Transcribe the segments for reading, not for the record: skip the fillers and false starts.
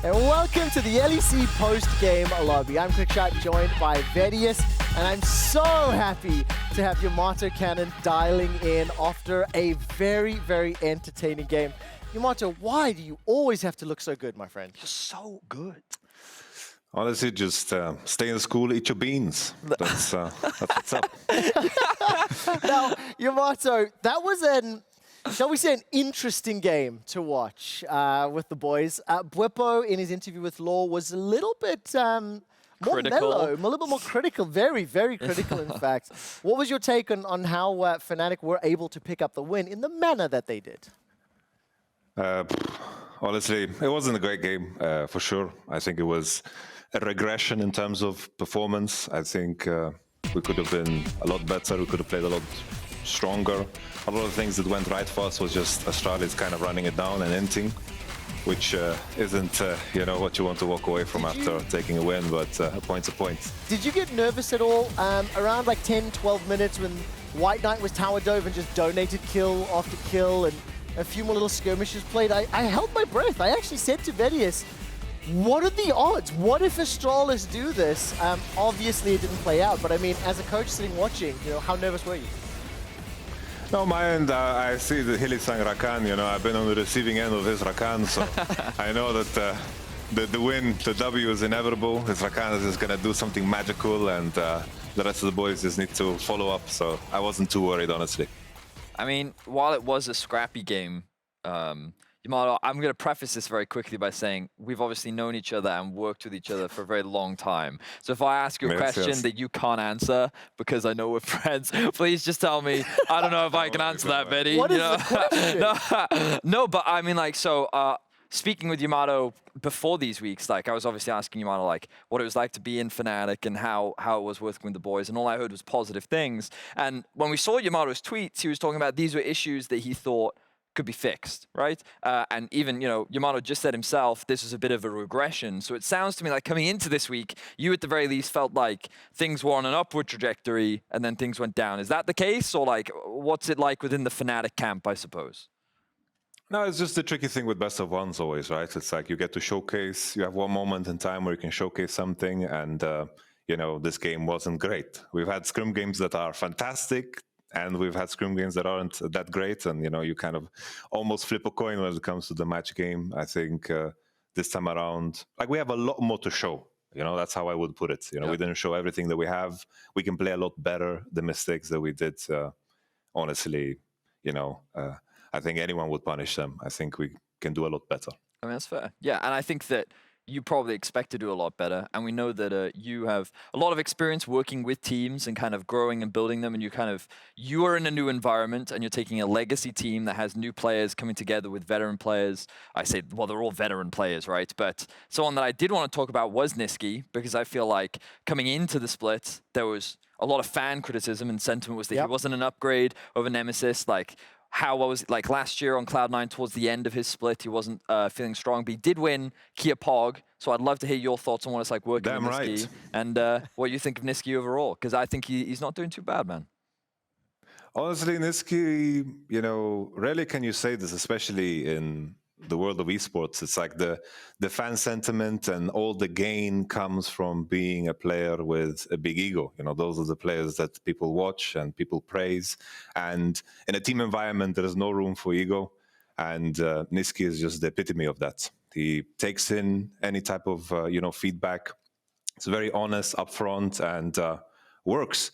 And welcome to the LEC post-game lobby. I'm Quickshot, joined by Vedius, and I'm so happy to have YamatoCannon dialing in after a very, very entertaining game. Yamato, why do you always have to look so good, my friend? You're so good. Honestly, just stay in school, eat your beans. That's what's up. Now, Yamato, that was shall we say, an interesting game to watch with the boys. Bwipo, in his interview with Law, was a little bit more mellow, a little bit more critical, very, very critical, in fact. What was your take on how Fnatic were able to pick up the win in the manner that they did? Honestly, it wasn't a great game, for sure. I think it was a regression in terms of performance. I think we could have been a lot better. We could have played a lot stronger. A lot of things that went right for us was just Astralis kind of running it down and inting, which isn't what you want to walk away from after taking a win, but a point's a point. Did you get nervous at all around like 10, 12 minutes when White Knight was tower dove and just donated kill after kill and a few more little skirmishes played? I held my breath. I actually said to Vedius, what are the odds? What if Astralis do this? Obviously it didn't play out, but I mean, as a coach sitting watching, how nervous were you? No, my end, I see the Hili-sang Rakan, I've been on the receiving end of his Rakan, so I know that the win, the W is inevitable. His Rakan is just going to do something magical, and the rest of the boys just need to follow up, so I wasn't too worried, honestly. I mean, while it was a scrappy game, Yamato, I'm going to preface this very quickly by saying we've obviously known each other and worked with each other for a very long time. So if I ask you a question that you can't answer because I know we're friends, please just tell me. I don't know if I can answer that, Betty. What is the question? No, but I mean, speaking with Yamato before these weeks, I was obviously asking Yamato, what it was like to be in Fnatic and how it was working with the boys, and all I heard was positive things. And when we saw Yamato's tweets, he was talking about these were issues that he thought could be fixed, right? And even, Yamato just said himself, this was a bit of a regression. So it sounds to me like coming into this week, you at the very least felt like things were on an upward trajectory and then things went down. Is that the case? Or what's it like within the Fnatic camp, I suppose? No, it's just the tricky thing with best of ones always, right? It's like you get to showcase, you have one moment in time where you can showcase something, and, this game wasn't great. We've had scrim games that are fantastic, and we've had scrim games that aren't that great, and you kind of almost flip a coin when it comes to the match game. I think this time around, we have a lot more to show. That's how I would put it. We didn't show everything that we have. We can play a lot better. The mistakes that we did, honestly, I think anyone would punish them. I think we can do a lot better. I mean, that's fair. Yeah, and I think that you probably expect to do a lot better. And we know that you have a lot of experience working with teams and kind of growing and building them. And you are in a new environment and you're taking a legacy team that has new players coming together with veteran players. I say, well, they're all veteran players, right? But someone that I did want to talk about was Nisqy, because I feel like coming into the split, there was a lot of fan criticism and sentiment was that he wasn't an upgrade over Nemesis. How was it last year on Cloud9 towards the end of his split? He wasn't feeling strong, but he did win Kia Pog. So I'd love to hear your thoughts on what it's like working with Nisqy and what you think of Nisqy overall, because I think he's not doing too bad, man. Honestly, Nisqy, rarely can you say this, especially in the world of esports. It's like the fan sentiment and all the gain comes from being a player with a big ego. Those are the players that people watch and people praise. And in a team environment, there is no room for ego. And Nisqy is just the epitome of that. He takes in any type of, feedback. It's very honest, upfront, and works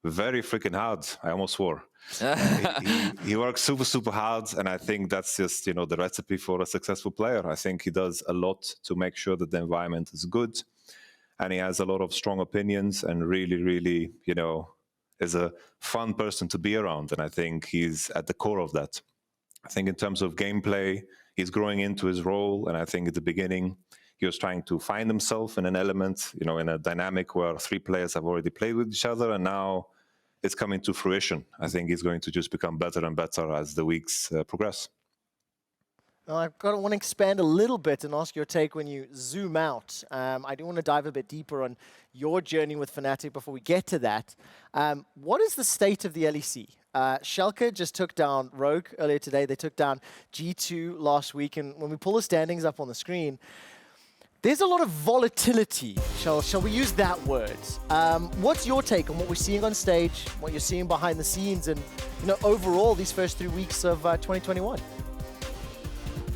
very freaking hard. I almost swore. he works super, super hard, and I think that's just, the recipe for a successful player. I think he does a lot to make sure that the environment is good, and he has a lot of strong opinions and really, really, is a fun person to be around, and I think he's at the core of that. I think in terms of gameplay, he's growing into his role, and I think at the beginning, he was trying to find himself in an element, in a dynamic where 3 players have already played with each other, and now it's coming to fruition. I think he's going to just become better and better as the weeks progress. I want to expand a little bit and ask your take when you zoom out. I do want to dive a bit deeper on your journey with Fnatic before we get to that. What is the state of the LEC? Schalke just took down Rogue earlier today. They took down G2 last week. And when we pull the standings up on the screen, There's a lot of volatility, shall we use that word? What's your take on what we're seeing on stage, what you're seeing behind the scenes, and overall these first 3 weeks of 2021?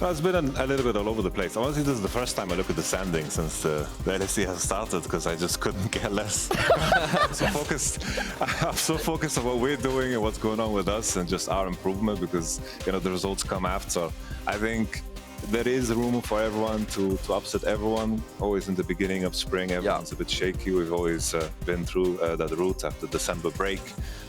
Well, it's been a little bit all over the place. Honestly, this is the first time I look at the standings since the LEC has started, because I just couldn't care less. I'm so focused on what we're doing and what's going on with us and just our improvement, because the results come after. I think there is room for everyone to upset everyone. Always in the beginning of spring, everyone's a bit shaky. We've always been through that route after December break.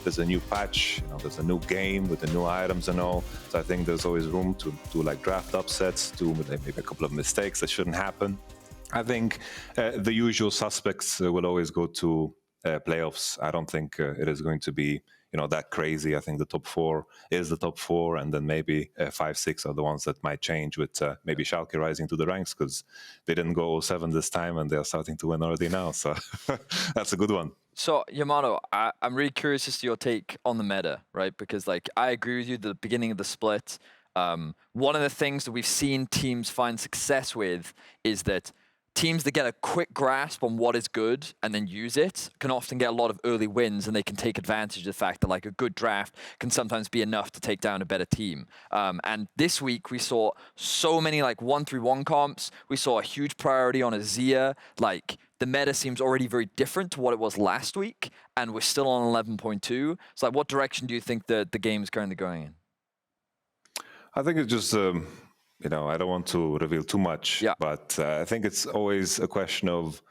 There's a new patch, there's a new game with the new items and all. So I think there's always room to like draft upsets, do maybe a couple of mistakes that shouldn't happen. I think the usual suspects will always go to playoffs. I don't think it is going to be that crazy. I think the top 4 is the top 4, and then maybe 5, 6 are the ones that might change, with maybe Schalke rising to the ranks, because they didn't go 7 this time and they're starting to win already now. So that's a good one. So, Yamato, I'm really curious as to your take on the meta, right? Because I agree with you, the beginning of the split, one of the things that we've seen teams find success with is that teams that get a quick grasp on what is good and then use it can often get a lot of early wins, and they can take advantage of the fact that a good draft can sometimes be enough to take down a better team. And this week we saw so many 1-3-1 comps. We saw a huge priority on Azir. The meta seems already very different to what it was last week, and we're still on 11.2. So what direction do you think the game is currently going in? I think it's just I don't want to reveal too much, but I think it's always a question of,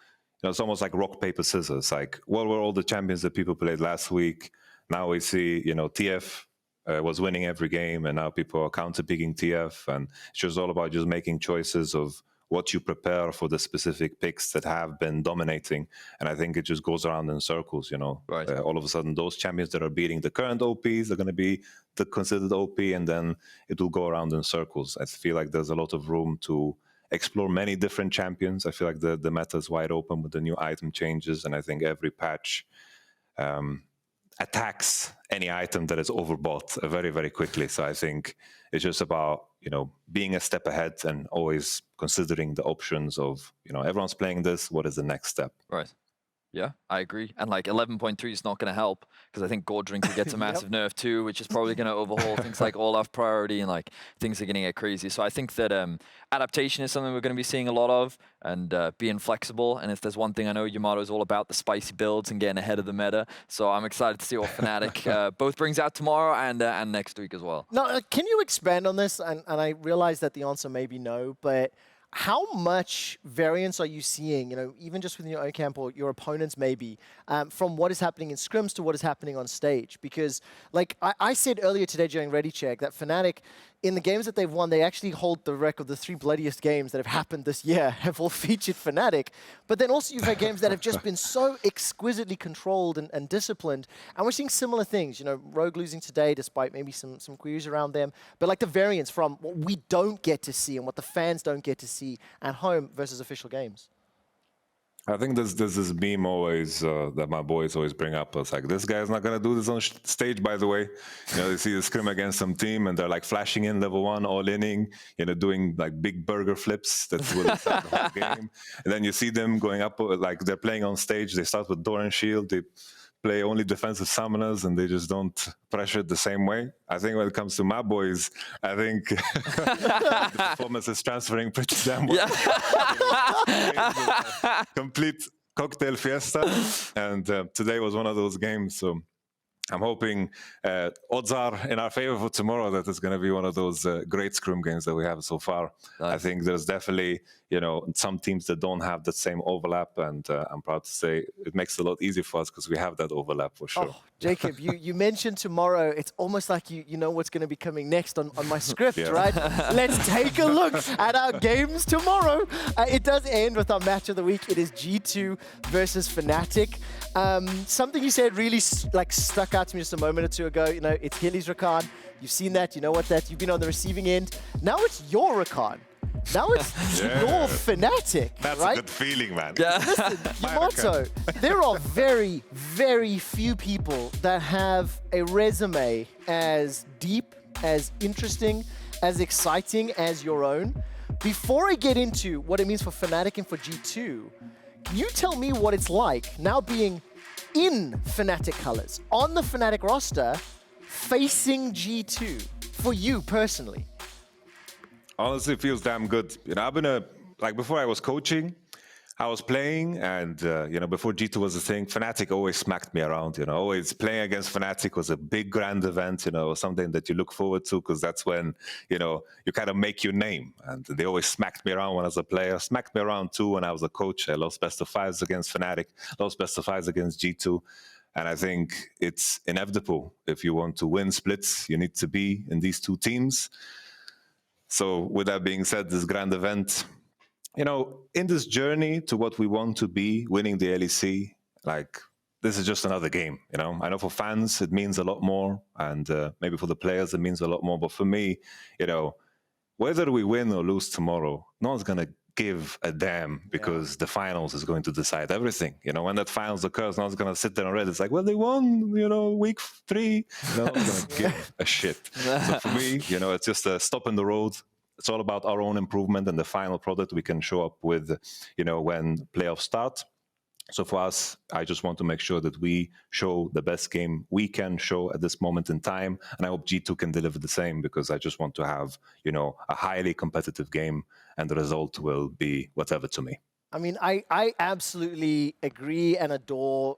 it's almost like rock, paper, scissors. What were all the champions that people played last week? Now we see, TF was winning every game, and now people are counter-picking TF, and it's just all about just making choices of what you prepare for the specific picks that have been dominating. And I think it just goes around in circles, Right. All of a sudden, those champions that are beating the current OPs are going to be the considered OP, and then it will go around in circles. I feel like there's a lot of room to explore many different champions. I feel like the meta is wide open with the new item changes, and I think every patch attacks any item that is overbought very, very quickly. So I think it's just about, being a step ahead and always considering the options of, everyone's playing this, what is the next step? Right. Yeah, I agree. And 11.3 is not going to help, because I think Gold Drinker gets a massive nerf too, which is probably going to overhaul things like Olaf priority, and things are going to get crazy. So I think that adaptation is something we're going to be seeing a lot of, and being flexible. And if there's one thing I know, Yamato is all about the spicy builds and getting ahead of the meta. So I'm excited to see what Fnatic both brings out tomorrow and next week as well. Now, can you expand on this? And I realize that the answer may be no, but how much variance are you seeing, even just within your own camp or your opponents maybe, from what is happening in scrims to what is happening on stage? Because I said earlier today during Ready Check that Fnatic, in the games that they've won, they actually hold the record. The 3 bloodiest games that have happened this year have all featured Fnatic. But then also you've had games that have just been so exquisitely controlled and disciplined. And we're seeing similar things. Rogue losing today despite maybe some queries around them. But the variance from what we don't get to see and what the fans don't get to see at home versus official games. I think there's this meme always that my boys always bring up. It's this guy's not going to do this on stage, by the way. They see the scrim against some team and they're flashing in level 1, all inning, doing big burger flips that will start the whole game. And then you see them going up, they're playing on stage. They start with Doran Shield. They play only defensive summoners, and they just don't pressure it the same way. I think when it comes to my boys, I think the performance is transferring pretty damn well. Yeah. Complete cocktail fiesta, and today was one of those games. So I'm hoping odds are in our favor for tomorrow that it's going to be one of those great scrim games that we have so far. Nice. I think there's definitely, some teams that don't have that same overlap, and I'm proud to say it makes it a lot easier for us because we have that overlap for sure. Oh, Jacob, you mentioned tomorrow. It's almost like you know what's going to be coming next on my script, right? Let's take a look at our games tomorrow. It does end with our match of the week. It is G2 versus Fnatic. Something you said really stuck out to me just a moment or two ago. It's Hilly's Rakan. You've seen that. You know what that. You've been on the receiving end. Now it's your Rakan. Now it's your Fnatic. That's right? a good feeling, man. Yeah. Listen, Yamato, there are very, very few people that have a resume as deep, as interesting, as exciting as your own. before I get into what it means for Fnatic and for G2, can you tell me what it's like now being in Fnatic colors, on the Fnatic roster, facing G2, for you personally? Honestly, it feels damn good. You know, I've been like before I was coaching, I was playing, and you know, before G2 was a thing, Fnatic always smacked me around. You know, always playing against Fnatic was a big grand event. You know, something that you look forward to because that's when you know you kind of make your name. And they always smacked me around when I was a player. Smacked me around too when I was a coach. I lost best of fives against Fnatic, lost best of fives against G2. And I think it's inevitable. If you want to win splits, you need to be in these two teams. So with that being said, this grand event, you know, in this journey to what we want to be, winning the LEC, like, this is just another game, you know? I know for fans, it means a lot more, and maybe for the players, it means a lot more. But for me, you know, whether we win or lose tomorrow, no one's going to give a damn because the finals is going to decide everything. You know, when that finals occurs, no one's going to sit there and read. It's like, well, they won, you know, week 3. No one's going to give a shit. So for me, you know, it's just a stop in the road. It's all about our own improvement and the final product we can show up with, you know, when playoffs start. So for us, I just want to make sure that we show the best game we can show at this moment in time. And I hope G2 can deliver the same, because I just want to have, you know, a highly competitive game, and the result will be whatever to me. I mean, I absolutely agree and adore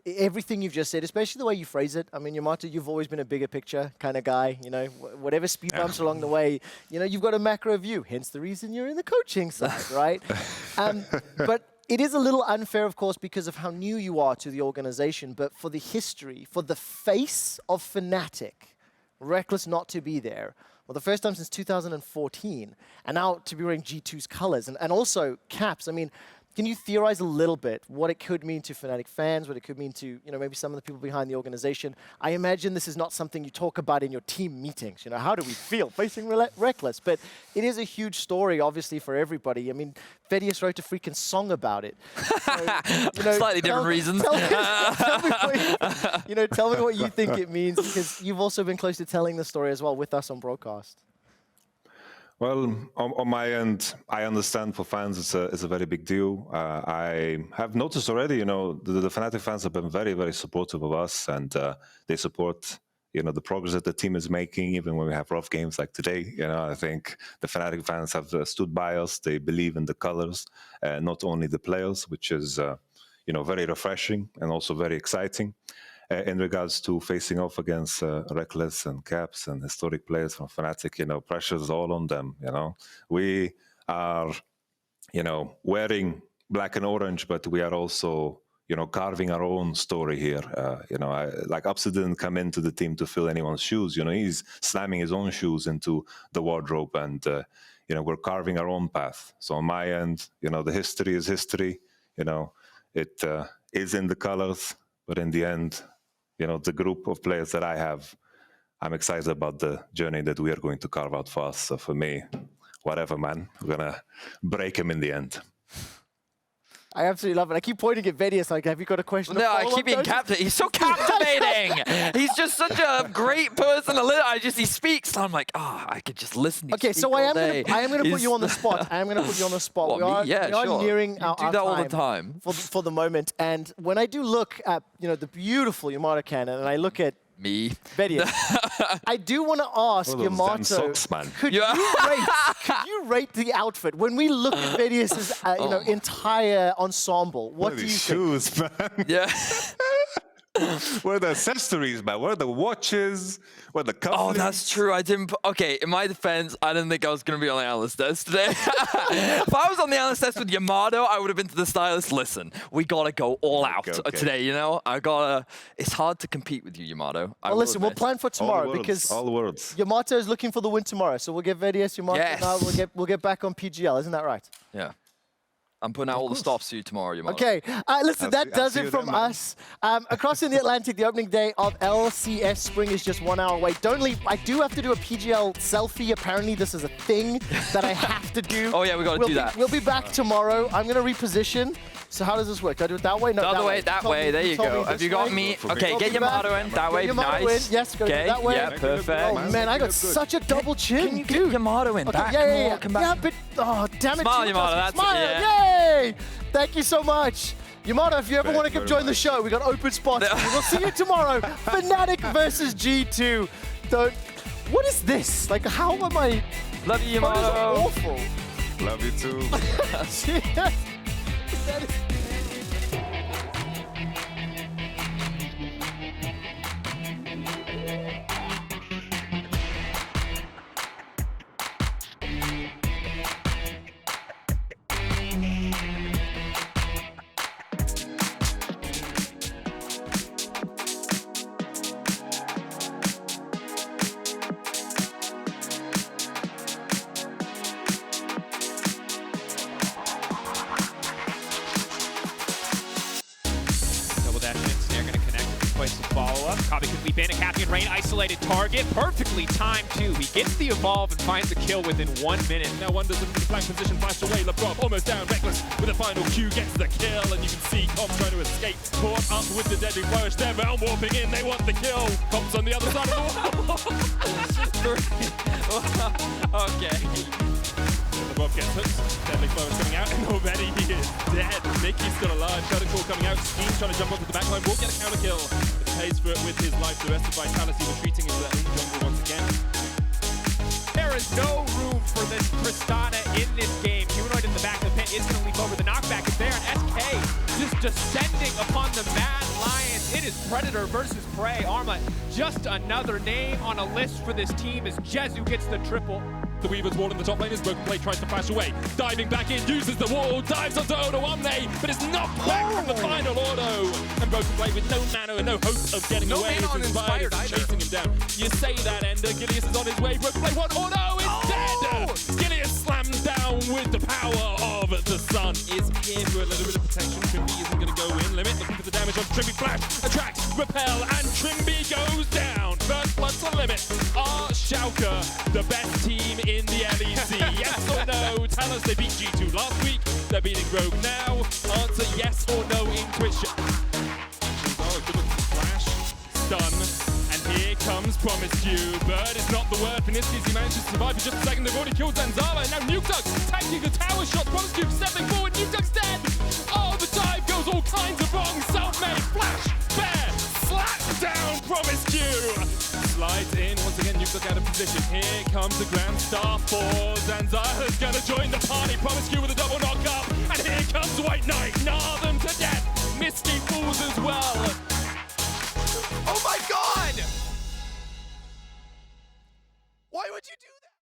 everything you've just said, especially the way you phrase it. I mean, Yamato, you've always been a bigger picture kind of guy. You know, whatever speed bumps along the way, you know, you've got a macro view. Hence the reason you're in the coaching side, right? But it is a little unfair, of course, because of how new you are to the organization. But for the history, for the face of Fnatic, Reckless not to be there. Well, the first time since 2014, and now to be wearing G2's colors, and also caps. I mean, can you theorize a little bit what it could mean to Fnatic fans, what it could mean to, you know, maybe some of the people behind the organization? I imagine this is not something you talk about in your team meetings. You know, how do we feel facing Reckless? But it is a huge story, obviously, for everybody. I mean, Vedius wrote a freaking song about it. So, you know, slightly different reasons. Tell me what you think it means, because you've also been close to telling the story as well with us on broadcast. Well, on my end, I understand for fans it's a very big deal. I have noticed already, you know, the Fnatic fans have been very, very supportive of us, and they support, you know, the progress that the team is making, even when we have rough games like today. You know, I think the Fnatic fans have stood by us. They believe in the colors, not only the players, which is, you know, very refreshing and also very exciting. In regards to facing off against Reckless and Caps and historic players from Fnatic, you know, pressure is all on them, you know. We are, you know, wearing black and orange, but we are also, you know, carving our own story here. You know, like Upset didn't come into the team to fill anyone's shoes. You know, he's slamming his own shoes into the wardrobe, and, you know, we're carving our own path. So on my end, you know, the history is history. You know, it is in the colors, but in the end, you know, the group of players that I have, I'm excited about the journey that we are going to carve out for us. So for me, whatever, man, we're going to break him in the end. I absolutely love it. I keep pointing at Vedius like, have you got a question? No, I keep being captivated. He's so captivating. He's just such a great person to listen. He speaks. And I'm like, oh, I could just listen to Okay, so I am gonna put you on the spot. I am going to put you on the spot. What, we are sure. nearing our do that all the time. For the moment. And when I do look at, you know, the beautiful YamatoCannon, and I look at me. Vedius, I do want to ask Yamato, socks, man. could you rate the outfit? When we look at Vedius's you know, entire ensemble, what do you shoes, think? Man? Yeah. Where are the accessories, man? Where are the watches? Where are the cufflinks? Oh, that's true. I didn't. Okay, in my defense, I didn't think I was going to be on the analyst desk today. If I was on the analyst desk with Yamato, I would have been to the stylist. Listen, we got to go all out today, you know? It's hard to compete with you, Yamato. Well, listen, we'll plan for tomorrow because all the words. Yamato is looking for the win tomorrow. So we'll get Vedius, Yamato, now we'll get back on PGL. Isn't that right? Yeah. I'm putting out all the stops for you tomorrow, Yamato. Okay, listen, that does it from us. Across in the Atlantic, the opening day of LCS Spring is just 1 hour away. Don't leave. I do have to do a PGL selfie. Apparently, this is a thing that I have to do. Oh, yeah, we got to do that. We'll be back tomorrow. I'm going to reposition. So how does this work? Do I do it that way? No, The other that way, that You told way. me- There you told go. me Have you this got way. me? For me. Okay, get Get Yamato in. That way, Yamato nice. in. Yes, go Okay, that way. yeah, perfect. Oh Man, man, I got good. such a double chin. Can you dude. get Yamato in? Okay, Back, yeah, come yeah, on, yeah. come back. Yeah, but oh damn it! Smile, Timo Yamato, doesn't that's it, smile. yeah. Yay! Thank you so much. Yamato, if you ever Thank want to you come very join the much. show, we got open spots. We'll see you tomorrow. Fnatic versus G2. Don't. What is this? Like, how am I? Love you, That is Yamato. awful. Love you too. That is Double dash in, Snare gonna connect, place the follow-up. Kabi can leap in, a Cappy and Rain isolated target, perfectly timed too. He gets the evolve and finds the kill within 1 minute. Now wonders into the flank position, flashed away, Labrov almost down, Reckless with a final Q gets the kill, and you can see Comp trying to escape, caught up with the deadly flourish, they're realm warping in, they want the kill. Comp's on the other side of the wall. Okay. Labrov gets hooked, deadly flourish coming out, and already he is dead. Mickey's still alive, Curtain Call coming out, Scheme trying to jump onto the backline, will get a counter kill, but he pays for it with his life, the rest of Vitality retreating into their own jungle once again. There is no room for this Tristana in this game. Humanoid in the back of the pit is going to leap over. The knockback is there, and SK just descending upon the Mad Lions. It is Predator versus Prey. Arma, just another name on a list for this team as Jezu gets the triple. The Weaver's wall in the top lane as Broken Blade tries to flash away. Diving back in, uses the wall, dives onto Odo Omne, but it's knocked back from the final Odo. And Broken Blade with no mana and no hope of getting No away. mana on It's Inspired Inspired is either. chasing him down. You say that, Ender. Gilius is on his way. Broken Blade, what? Odo is dead! Gilius slams down with the power of the sun. Is in for a little bit of protection. Trimby isn't going to go in. Limit looking for the damage on Trimby. Flash, attract, repel, and Trimby goes down. First blood to Limit. Are Schalke the best team in the LEC? Yes or no? Tell us they beat G2 last week. They're beating Rogue now. Answer yes or no in Quickshot. Oh, good looking flash. Stun. And here comes Promiscue. Bird is not the word for Nisqy. He manages to survive for just a second. They've already killed Zanzala. And now NukeDuck tanking the tower shot. Promiscue stepping forward. NukeDuck's dead. Oh, the dive goes all kinds of wrong. Self-made. Flash. Bear. Slaps down Promiscue. Slides in. Once again, NukeDuck out of position. Here comes the Grand Star for Zanzala's gonna join the party. Promiscue with a double knockup. And here comes White Knight. Gnaw them to death. Nisqy falls as well. Oh my god! Why would you do that?